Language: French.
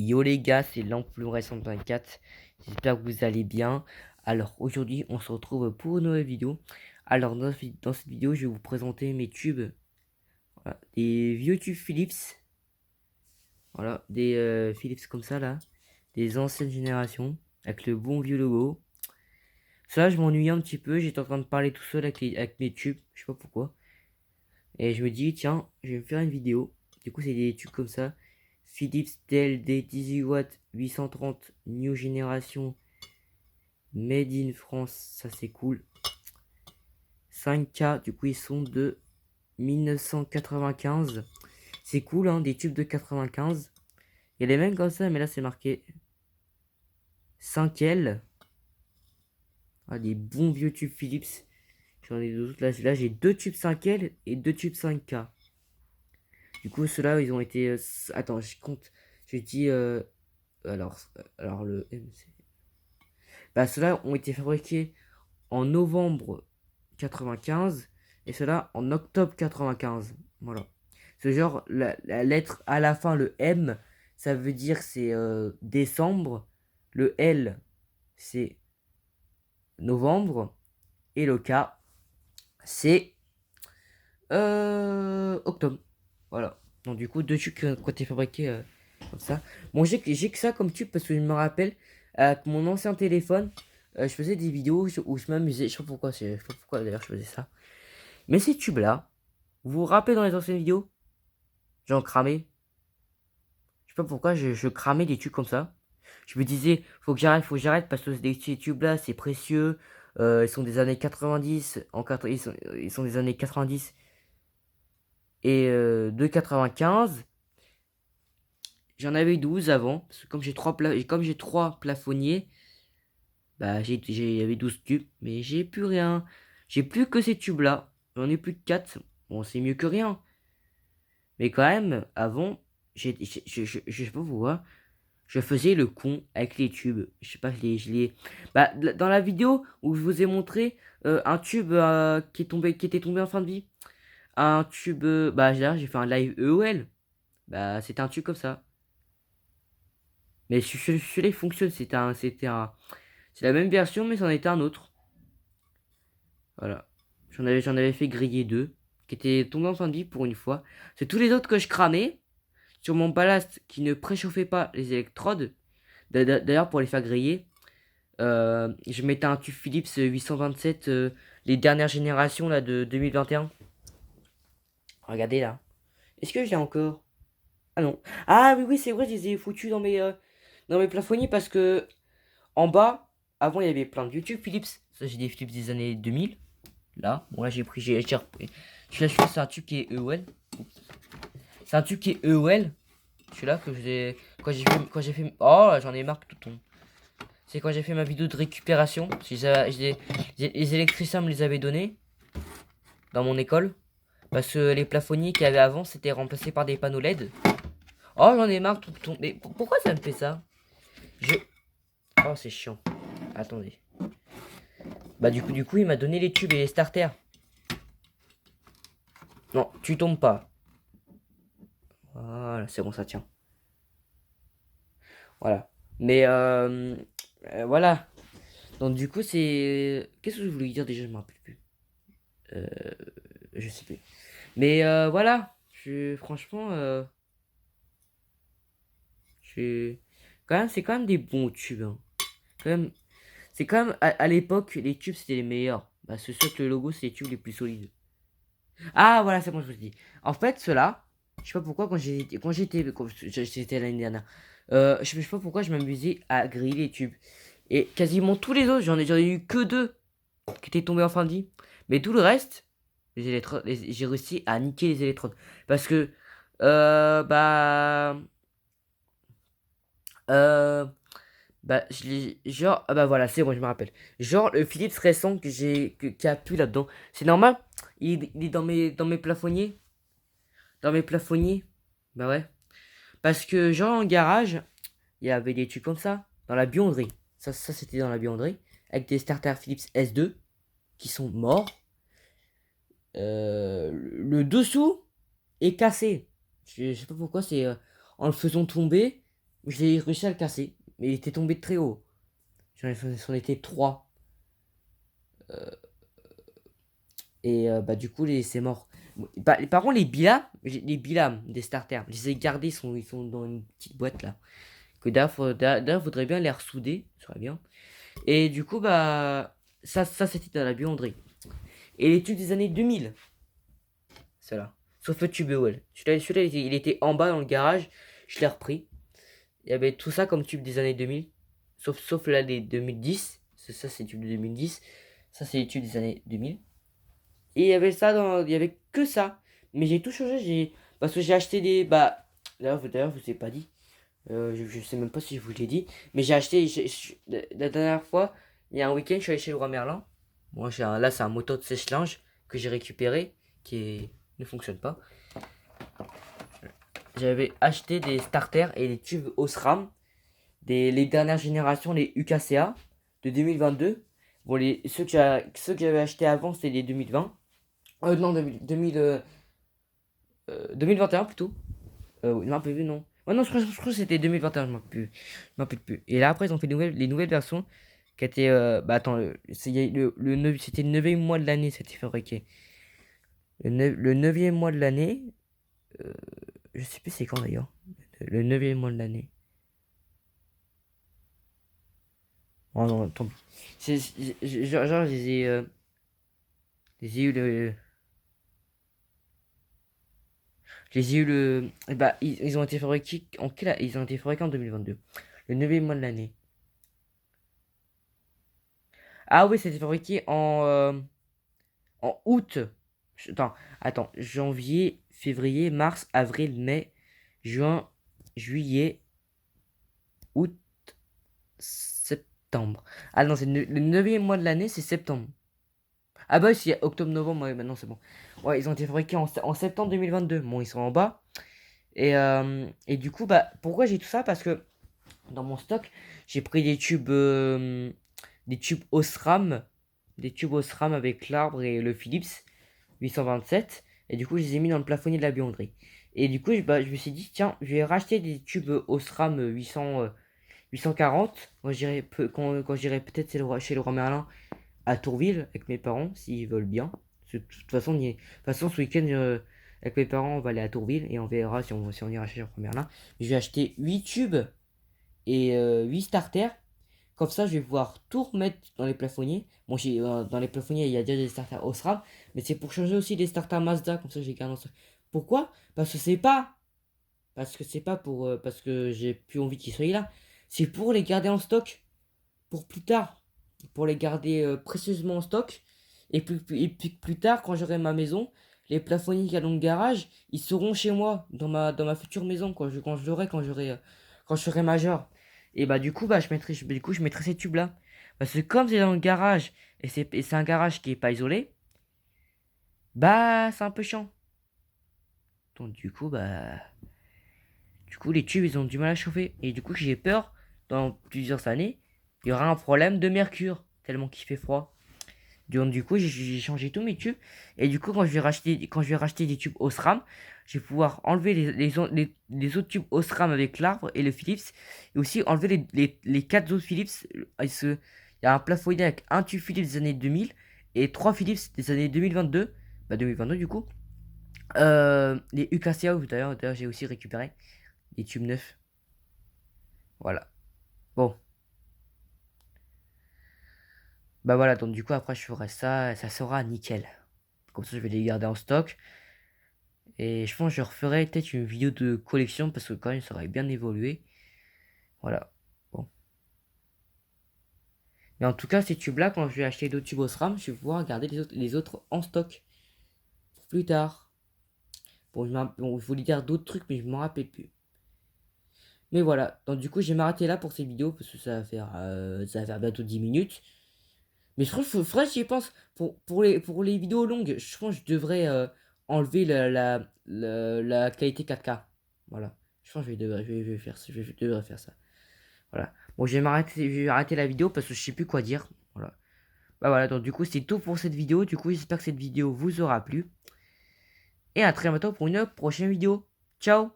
Yo les gars, c'est l'Enfluorescence 24. J'espère que vous allez bien. Alors aujourd'hui, on se retrouve pour une nouvelle vidéo. Alors dans cette vidéo, je vais vous présenter mes tubes. Voilà, des vieux tubes Philips. Voilà, des Philips comme ça là. Des anciennes générations. Avec le bon vieux logo. Ça, je m'ennuie un petit peu. J'étais en train de parler tout seul avec mes tubes. Je sais pas pourquoi. Et je me dis, tiens, je vais me faire une vidéo. Du coup, c'est des tubes comme ça. Philips TLD 18 watts 830 New Génération Made in France. Ça, c'est cool. 5K, du coup, ils sont de 1995. C'est cool, hein, des tubes de 95. Il y a les mêmes comme ça, mais là, c'est marqué 5L. Ah, des bons vieux tubes Philips. J'en ai d'autres. Là j'ai deux tubes 5L et deux tubes 5K. Du coup, ceux-là, ils ont été. Attends, je compte. Je dis. Alors le MC. Bah, ceux-là ont été fabriqués en novembre 95 et ceux-là en octobre 95. Voilà. Ce genre, la lettre à la fin, le M, ça veut dire que c'est décembre. Le L, c'est novembre. Et le K, c'est octobre. Voilà. Donc du coup, deux tubes qui ont été fabriqués comme ça. Bon, j'ai que ça comme tube parce que je me rappelle, avec mon ancien téléphone, je faisais des vidéos où je m'amusais. Je sais pas pourquoi, je sais pas pourquoi d'ailleurs je faisais ça. Mais ces tubes-là, vous vous rappelez dans les anciennes vidéos, j'en cramais. Je sais pas pourquoi je cramais des tubes comme ça. Je me disais, faut que j'arrête parce que ces tubes-là, c'est précieux. Ils sont des années 90. Ils sont des années 90 et de 95. J'en avais 12 avant. Parce que comme j'ai trois plafonniers, bah j'avais 12 tubes. Mais j'ai plus rien. J'ai plus que ces tubes-là. J'en ai plus que 4. Bon, c'est mieux que rien. Mais quand même, avant, je sais pas pourquoi, je faisais le con avec les tubes. Je sais pas, Bah, dans la vidéo où je vous ai montré un tube qui était tombé en fin de vie. Un tube, bah là, j'ai fait un live EOL. Bah, c'était un tube comme ça. Mais celui-là, il fonctionne. C'est la même version, mais c'en était un autre. Voilà. J'en avais fait griller deux, qui étaient tombés en fin de vie pour une fois. C'est tous les autres que je cramais sur mon ballast qui ne préchauffait pas les électrodes. D'ailleurs, pour les faire griller, je mettais un tube Philips 827, les dernières générations là de 2021. Regardez là. Est-ce que j'ai encore? Ah non. Ah oui, oui, c'est vrai, je les ai foutus dans mes plafonniers parce que en bas, avant il y avait plein de YouTube Philips. Ça, j'ai des Philips des années 2000. Là, bon, là j'ai repris. Celui-là, c'est un tube qui est EOL. C'est un tube qui est EOL. Celui-là que j'ai. Quand j'ai fait. Oh, j'en ai marre que tout tombe. C'est quand j'ai fait ma vidéo de récupération. Les électriciens me les avaient donnés dans mon école. Parce que les plafonniers qu'il y avait avant, c'était remplacé par des panneaux LED. Oh, j'en ai marre tout tombe. Mais pourquoi ça me fait ça? Je. Oh, c'est chiant. Attendez. Bah, du coup, il m'a donné les tubes et les starters. Non, tu tombes pas. Voilà, c'est bon, ça tient. Voilà. Mais voilà. Donc du coup, c'est... Qu'est-ce que je voulais dire déjà? Je me rappelle plus. Euh, je sais plus. Mais voilà. Franchement, je... Quand même, c'est quand même des bons tubes, hein. Quand même... C'est quand même... À l'époque, les tubes, c'était les meilleurs. Bah, c'est sûr que le logo, c'est les tubes les plus solides. Ah, voilà, c'est bon, je vous le dis. En fait, ceux-là, je sais pas pourquoi, j'étais l'année dernière, je sais pas pourquoi je m'amusais à griller les tubes. Et quasiment tous les autres, j'en ai eu que deux qui étaient tombés en fin de vie. Mais tout le reste, j'ai réussi à niquer les électrodes. Parce que, euh, bah, euh, genre, ah bah voilà, c'est bon, je me rappelle. Genre, le Philips récent qui a pu là-dedans. C'est normal, il est dans mes plafonniers. Dans mes plafonniers. Bah ouais. Parce que, genre, en garage, il y avait des trucs comme ça. Dans la buanderie. Ça c'était dans la buanderie. Avec des starters Philips S2 qui sont morts. Le dessous est cassé. Je sais pas pourquoi, c'est en le faisant tomber. J'ai réussi à le casser, mais il était tombé de très haut. J'en étais 3. Et bah du coup c'est mort. Bah, par contre les Bilam des starters, je les ai gardés, ils sont dans une petite boîte là. Que d'ailleurs faudrait bien les ressouder, ça serait bien. Et du coup bah ça c'était dans la buanderie. Et les tubes des années 2000, celle-là. Sauf le tube Howell. Celui-là il était en bas dans le garage, je l'ai repris. Il y avait tout ça comme tube des années 2000. Sauf là les 2010. Ça c'est tube de 2010. Ça c'est les tubes des années 2000. Et il y avait ça il y avait que ça. Mais j'ai tout changé, parce que j'ai acheté des, bah, d'ailleurs, je vous ai pas dit. Je sais même pas si je vous l'ai dit. Mais j'ai acheté, la dernière fois, il y a un week-end, je suis allé chez le roi Merlin. Moi, là, c'est un moteur de sèche-linge que j'ai récupéré, ne fonctionne pas. J'avais acheté des starters et des tubes Osram, les dernières générations, les UKCA de 2022. Bon, ceux que j'avais achetés avant, c'était les 2020. Non, 2021 plutôt. Non, un peu vu, non. Ouais, non, je crois que c'était 2021, je m'en rappelle plus. Je m'en rappelle plus. Et là, après, ils ont fait les nouvelles versions qui étaient. Bah, attends, c'était le 9e mois de l'année, c'était fabriqué. Le 9e mois de l'année. Je sais plus c'est quand d'ailleurs. Le 9e mois de l'année. Oh non, tant pis. Genre, je les ai eu le. Je les ai eu le. Bah, ils ont été fabriqués ils ont été fabriqués en 2022. Le 9e mois de l'année. Ah oui, c'était fabriqué en août. Attends. Janvier, février, mars, avril, mai, juin, juillet, août, septembre. Ah non, c'est le 9e mois de l'année, c'est septembre. Ah bah oui, c'est octobre, novembre, ouais, maintenant c'est bon. Ouais, ils ont été fabriqués en septembre 2022. Bon, ils sont en bas. Et du coup, bah, pourquoi j'ai tout ça? Parce que dans mon stock, j'ai pris des tubes Osram, avec l'arbre et le Philips 827. Et du coup, je les ai mis dans le plafonnier de la buanderie. Et du coup, bah, je me suis dit, tiens, je vais racheter des tubes Osram 840 quand j'irai peut-être chez le roi Merlin à Tourville avec mes parents, s'ils veulent bien. De toute façon, ce week-end, avec mes parents, on va aller à Tourville et on verra si on ira chez le roi Merlin. Je vais acheter 8 tubes et 8 starters. Comme ça, je vais pouvoir tout remettre dans les plafonniers. Bon, dans les plafonniers, il y a déjà des starters Osram, mais c'est pour changer aussi des starters Mazda. Comme ça, j'ai gardé en stock. Pourquoi? Parce que j'ai plus envie qu'ils soient là. C'est pour les garder en stock pour plus tard, pour les garder précieusement en stock. Et puis plus tard, quand j'aurai ma maison, les plafonniers qu'il y a dans le garage, ils seront chez moi, dans ma future maison, quand je serai majeur. Et bah du coup, je mettrai ces tubes-là. Parce que comme c'est dans le garage, et c'est un garage qui est pas isolé, bah c'est un peu chiant. Donc du coup, les tubes, ils ont du mal à chauffer. Et du coup, j'ai peur, dans plusieurs années, il y aura un problème de mercure, tellement qu'il fait froid. Donc, du coup, j'ai changé tous mes tubes. Et du coup, quand je vais racheter des tubes Osram, je vais pouvoir enlever les autres tubes Osram avec l'arbre et le Philips. Et aussi enlever les 4 autres Philips. Il y a un plafonnier avec un tube Philips des années 2000 et 3 Philips des années 2022. Bah, 2022 du coup. Les UKCA, d'ailleurs, j'ai aussi récupéré des tubes neufs. Voilà. Bon. Bah voilà, donc du coup, après, je ferai ça. Ça sera nickel. Comme ça, je vais les garder en stock. Et je pense que je referai peut-être une vidéo de collection parce que quand même, ça aurait bien évolué. Voilà. Bon. Mais en tout cas, ces tubes-là, quand je vais acheter d'autres tubes Osram, je vais pouvoir garder les autres en stock. Pour plus tard. Bon, je voulais dire d'autres trucs, mais je m'en rappelle plus. Mais voilà. Donc du coup, je vais m'arrêter là pour cette vidéo parce que ça va faire bientôt 10 minutes. Mais je trouve qu'il faudrait que j'y pense. Pour les vidéos longues, je pense que je devrais enlever la qualité 4K. Voilà. Je pense que je vais faire ça. Je devrais faire ça. Voilà. Bon, je vais arrêter la vidéo parce que je sais plus quoi dire. Voilà. Bah voilà, donc du coup, c'est tout pour cette vidéo. Du coup, j'espère que cette vidéo vous aura plu. Et à très bientôt pour une prochaine vidéo. Ciao!